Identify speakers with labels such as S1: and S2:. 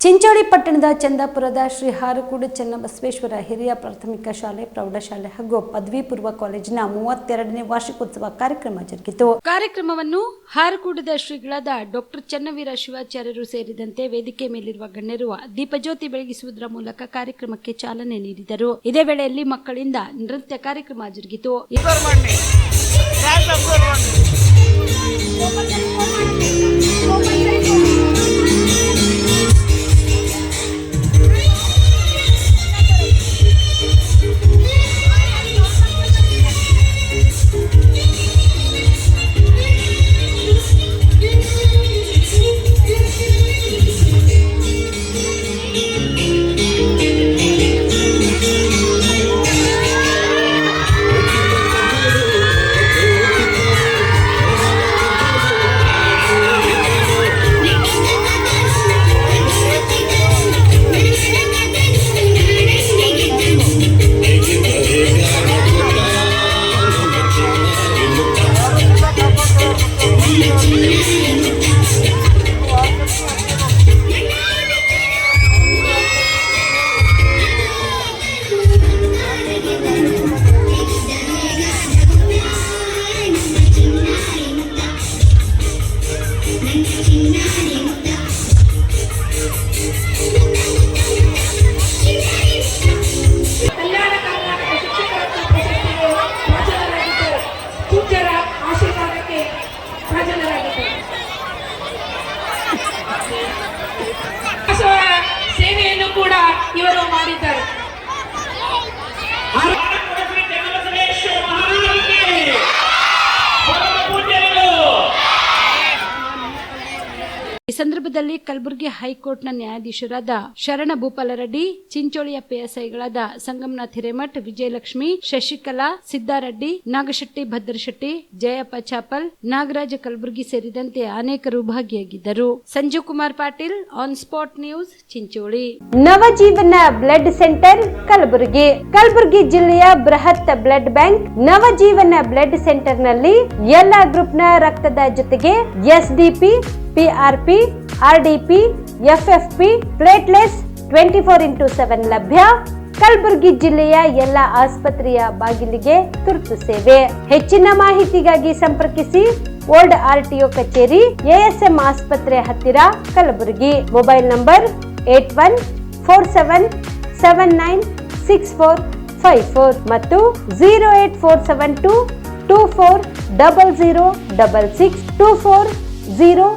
S1: ಚಿಂಚೋಳಿ ಪಟ್ಟಣದ ಚಂದಾಪುರದ ಶ್ರೀ ಹಾರಕೂಡು ಚನ್ನಬಸವೇಶ್ವರ ಹಿರಿಯ ಪ್ರಾಥಮಿಕ ಶಾಲೆ, ಪ್ರೌಢಶಾಲೆ ಹಾಗೂ ಪದವಿ ಪೂರ್ವ ಕಾಲೇಜಿನ 32ನೇ ವಾರ್ಷಿಕೋತ್ಸವ ಕಾರ್ಯಕ್ರಮ ಜರುಗಿತು. ಕಾರ್ಯಕ್ರಮವನ್ನು ಹಾರಕೂಡದ ಶ್ರೀಗಳಾದ ಡಾಕ್ಟರ್ ಚನ್ನವೀರ ಶಿವಾಚಾರ್ಯರು ಸೇರಿದಂತೆ ವೇದಿಕೆ ಮೇಲಿರುವ ಗಣ್ಯರು ದೀಪಜ್ಯೋತಿ ಬೆಳಗಿಸುವುದರ ಮೂಲಕ ಕಾರ್ಯಕ್ರಮಕ್ಕೆ ಚಾಲನೆ ನೀಡಿದರು. ಇದೇ ವೇಳೆಯಲ್ಲಿ ಮಕ್ಕಳಿಂದ ನೃತ್ಯ ಕಾರ್ಯಕ್ರಮ ಜರುಗಿತು.
S2: ಸೇವೆಯನ್ನು ಕೂಡ ಇವರು ಮಾಡಿದ್ದಾರೆ.
S1: ಈ ಸಂದರ್ಭದಲ್ಲಿ ಕಲಬುರಗಿ ಹೈಕೋರ್ಟ್ನ ನ್ಯಾಯಾಧೀಶರಾದ ಶರಣ ಭೂಪಾಲರೆಡ್ಡಿ, ಚಿಂಚೋಳಿಯ ಪಿಎಸ್ಐಗಳಾದ ಸಂಗಮನಾಥ್ ಹಿರೇಮಠ್, ವಿಜಯಲಕ್ಷ್ಮಿ, ಶಶಿಕಲಾ, ಸಿದ್ದಾರೆಡ್ಡಿ, ನಾಗಶೆಟ್ಟಿ, ಭದ್ರಶೆಟ್ಟಿ, ಜಯಪ್ಪ ಚಾಪಲ್, ನಾಗರಾಜ ಕಲಬುರಗಿ ಸೇರಿದಂತೆ ಅನೇಕರು ಭಾಗಿಯಾಗಿದ್ದರು. Sanjeev Kumar Patil, on spot news, Chincholi.
S3: Navajeevana blood centre Kalaburagi. Kalaburagi ಜಿಲ್ಲೆಯ ಬೃಹತ್ blood bank Navajeevana blood centre ನಲ್ಲಿ ಎಲ್ಲಾ ಗ್ರೂಪ್ನ ರಕ್ತದ ಜೊತೆಗೆ ಎಸ್ಡಿಪಿ, ಪಿಆರ್ಪಿ, ಆರ್ಡಿಪಿ, ಎಫ್ಎಫ್ಪಿ, ಪ್ಲೇಟ್ಲೆಸ್ 24x7 ಲಭ್ಯ. ಕಲಬುರಗಿ ಜಿಲ್ಲೆಯ ಎಲ್ಲ ಆಸ್ಪತ್ರೆಯ ಬಾಗಿಲಿಗೆ ತುರ್ತು ಸೇವೆ. ಹೆಚ್ಚಿನ ಮಾಹಿತಿಗಾಗಿ ಸಂಪರ್ಕಿಸಿ ಓಲ್ಡ್ ಆರ್ಟಿಒ ಕಚೇರಿ, ಎಎಸ್ಎಂ ಆಸ್ಪತ್ರೆ ಹತ್ತಿರ, ಕಲಬುರಗಿ. ಮೊಬೈಲ್ ನಂಬರ್ 8147979654 ಮತ್ತು 08472240066 240066.